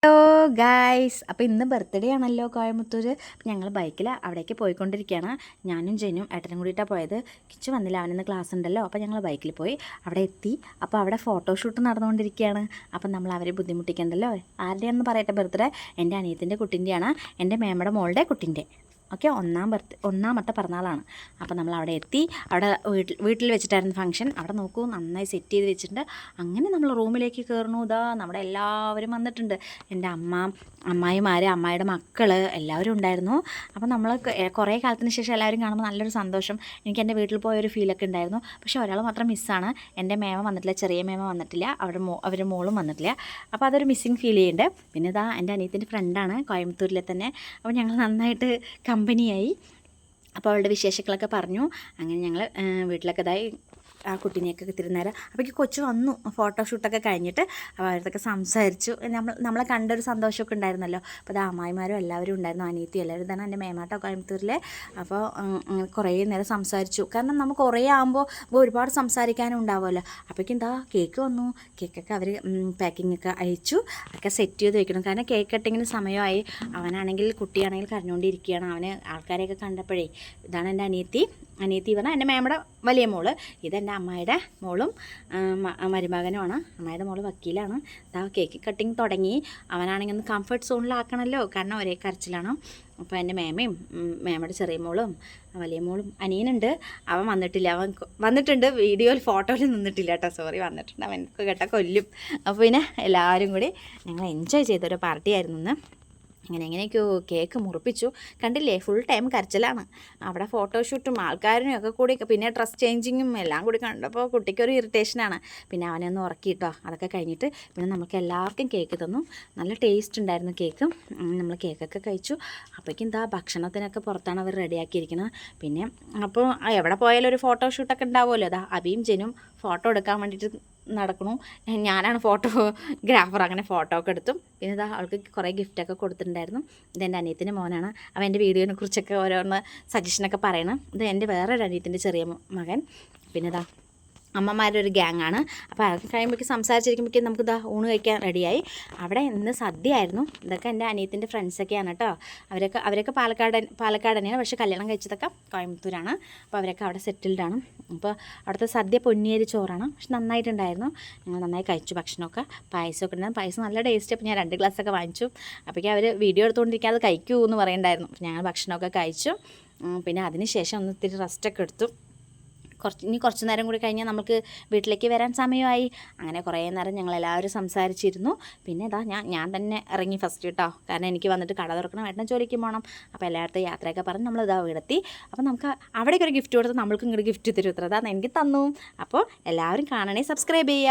Hello guys, അപ്പോൾ ഇന്ന് birthday ആണല്ലോ കോയമ്പത്തൂർ. ഞങ്ങൾ ബൈക്കിൽ അവിടേക്ക് പോയിക്കൊണ്ടിരിക്കുകയാണ്. ഞാനും ജെനും ഏട്ടനും കൂടിയിട്ടാണ് പോയത്. കിച്ചു വന്നില്ല, അവനിന്ന് ക്ലാസ് ഉണ്ടല്ലോ. അപ്പോൾ ഞങ്ങൾ ബൈക്കിൽ പോയി അവിടെ എത്തി. അപ്പോൾ അവിടെ ഫോട്ടോഷൂട്ട് നടന്നുകൊണ്ടിരിക്കുകയാണ്. അപ്പം നമ്മൾ അവരെ ബുദ്ധിമുട്ടിക്കണ്ടല്ലോ. ആരുടെയാണെന്ന് പറയട്ടെ, ബർത്ത്ഡേ എൻ്റെ അനിയത്തിൻ്റെ കുട്ടീൻ്റെയാണ്, എൻ്റെ മേമ്മയുടെ മോളുടെ കുട്ടീൻ്റെ. ഓക്കെ, ഒന്നാമത്തെ പിറന്നാളാണ്. അപ്പോൾ നമ്മൾ അവിടെ എത്തി. അവിടെ വീട്ടിൽ വെച്ചിട്ടായിരുന്നു ഫംഗ്ഷൻ. അവിടെ നോക്കൂ, നന്നായി സെറ്റ് ചെയ്ത് വെച്ചിട്ടുണ്ട്. അങ്ങനെ നമ്മൾ റൂമിലേക്ക് കയറണു. ഇതാ നമ്മുടെ എല്ലാവരും വന്നിട്ടുണ്ട്. എൻ്റെ അമ്മായിമാർ, അമ്മായിയുടെ മക്കൾ എല്ലാവരും ഉണ്ടായിരുന്നു. അപ്പോൾ നമ്മൾ കുറേ കാലത്തിന് ശേഷം എല്ലാവരും കാണുമ്പോൾ നല്ലൊരു സന്തോഷം. എനിക്ക് എൻ്റെ വീട്ടിൽ പോയൊരു ഫീലൊക്കെ ഉണ്ടായിരുന്നു. പക്ഷേ ഒരാൾ മാത്രം മിസ്സാണ്. എൻ്റെ മേമ വന്നിട്ടില്ല, ചെറിയ മേമ വന്നിട്ടില്ല, അവരുടെ മോളും വന്നിട്ടില്ല. അപ്പോൾ അതൊരു മിസ്സിങ് ഫീൽ ചെയ്യുന്നുണ്ട്. പിന്നെ ഇതാ എൻ്റെ അനിയത്തിൻ്റെ ഫ്രണ്ടാണ്, കോയമ്പത്തൂരിലെ തന്നെ. അപ്പോൾ ഞങ്ങൾ നന്നായിട്ട് കമ്പനിയായി. അപ്പോൾ അവളുടെ വിശേഷങ്ങളൊക്കെ പറഞ്ഞു. അങ്ങനെ ഞങ്ങൾ വീട്ടിലൊക്കെ ഇതായി ആ കുട്ടീനെയൊക്കെ ഇത്തിരി നേരം. അപ്പോഴേക്ക് കൊച്ചു വന്നു, ഫോട്ടോഷൂട്ടൊക്കെ കഴിഞ്ഞിട്ട്. അപ്പോൾ അവരൊക്കെ സംസാരിച്ചു. നമ്മളെ കണ്ടൊരു സന്തോഷമൊക്കെ ഉണ്ടായിരുന്നല്ലോ. അപ്പോൾ അത് അമ്മായിമാരും എല്ലാവരും ഉണ്ടായിരുന്നു, അനിയത്തി എല്ലാവരും തന്നെ, എൻ്റെ മേമാട്ടോ കോയമ്പത്തൂരിലെ. അപ്പോൾ കുറേ നേരം സംസാരിച്ചു. കാരണം നമുക്ക് കുറേ ആകുമ്പോൾ ഒരുപാട് സംസാരിക്കാനും ഉണ്ടാവുമല്ലോ. അപ്പോഴേക്കും എന്താ കേക്ക് വന്നു. കേക്കൊക്കെ അവർ പാക്കിങ്ങൊക്കെ അയച്ചു, ഒക്കെ സെറ്റ് ചെയ്ത് വെക്കണം. കാരണം കേക്ക് കട്ടിങ്ങിന് സമയമായി. അവനാണെങ്കിൽ കുട്ടിയാണെങ്കിൽ കരഞ്ഞുകൊണ്ടിരിക്കുകയാണ്. അവന് ആൾക്കാരെയൊക്കെ കണ്ടപ്പോഴേ. ഇതാണ് എൻ്റെ അനിയത്തി പറഞ്ഞാൽ എൻ്റെ മേമയുടെ വലിയ മോള്. ഇതെൻ്റെ അമ്മായിയുടെ മോളും മരുമകനുമാണ്. അമ്മായിയുടെ മോള് വക്കീലാണ്. ഇതാ കേക്ക് കട്ടിങ് തുടങ്ങി. അവനാണെങ്കിൽ ഒന്ന് കംഫർട്ട് സോണിലാക്കണമല്ലോ, കാരണം ഒരേ കരച്ചിലാണ്. അപ്പോൾ എൻ്റെ മേമയുടെ ചെറിയ മോളും വലിയ മോളും അനിയനുണ്ട്. അവൻ വന്നിട്ടില്ല. അവൻ വന്നിട്ടുണ്ട്, വീഡിയോയിൽ ഫോട്ടോയിൽ നിന്നിട്ടില്ല കേട്ടോ, സോറി. വന്നിട്ടുണ്ട്, അവനൊക്കെ കേട്ടാൽ കൊല്ലും. അപ്പോൾ പിന്നെ എല്ലാവരും കൂടി ഞങ്ങൾ എൻജോയ് ചെയ്തൊരു പാർട്ടിയായിരുന്നു ഇന്ന്. എങ്ങനെയൊക്കെയോ കേക്ക് മുറിപ്പിച്ചു. കണ്ടില്ലേ, ഫുൾ ടൈം കരച്ചിലാണ്. അവിടെ ഫോട്ടോഷൂട്ടും ആൾക്കാരും ഒക്കെ കൂടി, പിന്നെ ഡ്രസ് ചേഞ്ചിങ്ങും എല്ലാം കൂടി കണ്ടപ്പോൾ കുട്ടിക്കൊരു ഇറിറ്റേഷനാണ്. പിന്നെ അവനൊന്ന് ഉറക്കിയിട്ടോ. അതൊക്കെ കഴിഞ്ഞിട്ട് പിന്നെ നമുക്ക് എല്ലാവർക്കും കേക്ക് തന്നു. നല്ല ടേസ്റ്റ് ഉണ്ടായിരുന്നു കേക്ക്. നമ്മൾ കേക്കൊക്കെ കഴിച്ചു. അപ്പോഴേക്കും എന്താ ഭക്ഷണത്തിനൊക്കെ പുറത്താണ് അവർ റെഡിയാക്കിയിരിക്കുന്നത്. പിന്നെ അപ്പോൾ എവിടെ പോയാലും ഒരു ഫോട്ടോഷൂട്ടൊക്കെ ഉണ്ടാവുമല്ലോ. അതാ അബിയും ജെനും ഫോട്ടോ എടുക്കാൻ വേണ്ടിയിട്ട് നടക്കണു. ഞാനാണ് ഫോട്ടോഗ്രാഫർ. അങ്ങനെ ഫോട്ടോ ഒക്കെ എടുത്തു. പിന്നെ ഇതാ അവൾക്ക് കുറേ ഗിഫ്റ്റൊക്കെ കൊടുത്തിട്ടുണ്ടായിരുന്നു. ഇതെൻ്റെ അനിയത്തിൻ്റെ മോനാണ്. അവൻ എൻ്റെ വീഡിയോനെ കുറിച്ചൊക്കെ ഓരോന്ന് സജഷനൊക്കെ പറയണം. ഇത് എൻ്റെ വേറൊരു അനിയത്തിൻ്റെ ചെറിയ മകൻ. പിന്നെ ഇതാ അമ്മമാരുടെ ഒരു ഗ്യാങ്ങാണ്. അപ്പോൾ അതൊക്കെ കഴിയുമ്പോഴേക്കും സംസാരിച്ചിരിക്കുമ്പോഴേക്കും നമുക്ക് ഇതാ ഊണ് കഴിക്കാൻ റെഡിയായി. അവിടെ ഇന്ന് സദ്യയായിരുന്നു. ഇതൊക്കെ എൻ്റെ അനിയത്തിൻ്റെ ഫ്രണ്ട്സൊക്കെയാണ് കേട്ടോ. അവരൊക്കെ പാലക്കാട് തന്നെയാണ്, പക്ഷേ കല്യാണം കഴിച്ചതൊക്കെ കോയമ്പത്തൂരാണ്. അപ്പോൾ അവരൊക്കെ അവിടെ സെറ്റിൽഡാണ്. അപ്പോൾ അവിടുത്തെ സദ്യ പൊന്നിയരി ചോറാണ്, പക്ഷെ നന്നായിട്ടുണ്ടായിരുന്നു. ഞങ്ങൾ നന്നായി കഴിച്ചു ഭക്ഷണമൊക്കെ. പായസമൊക്കെ ഉണ്ടായിരുന്നു. പായസം നല്ല ടേസ്റ്റ്. അപ്പോൾ ഞാൻ 2 ഗ്ലാസ്സൊക്കെ വാങ്ങിച്ചു. അപ്പോഴേക്കും അവർ വീഡിയോ എടുത്തുകൊണ്ടിരിക്കാതെ കഴിക്കൂ എന്ന് പറയുന്നുണ്ടായിരുന്നു. അപ്പോൾ ഞങ്ങൾ ഭക്ഷണമൊക്കെ കഴിച്ചു. പിന്നെ അതിന് ശേഷം ഒന്ന് ഇത്തിരി റെസ്റ്റൊക്കെ എടുത്തു. ഇനി കുറച്ച് നേരം കൂടി കഴിഞ്ഞാൽ നമുക്ക് വീട്ടിലേക്ക് വരാൻ സമയമായി. അങ്ങനെ കുറേ നേരം ഞങ്ങളെല്ലാവരും സംസാരിച്ചിരുന്നു. പിന്നെ ഇതാ ഞാൻ തന്നെ ഇറങ്ങി ഫസ്റ്റ് കേട്ടോ, കാരണം എനിക്ക് വന്നിട്ട് കട തുറക്കണം, ഏട്ടൻ ജോലിക്ക് പോകണം. അപ്പോൾ എല്ലായിടത്തും യാത്രയൊക്കെ പറഞ്ഞ് നമ്മളിതാ വീടെത്തി. അപ്പോൾ നമുക്ക് അവിടേക്ക് ഒരു ഗിഫ്റ്റ് കൊടുത്ത് നമ്മൾക്കും ഇങ്ങോട്ട് ഗിഫ്റ്റ് തരും. ഇത്ര അതാ എനിക്ക് തന്നു. അപ്പോൾ എല്ലാവരും കാണണേ, സബ്സ്ക്രൈബ് ചെയ്യുക.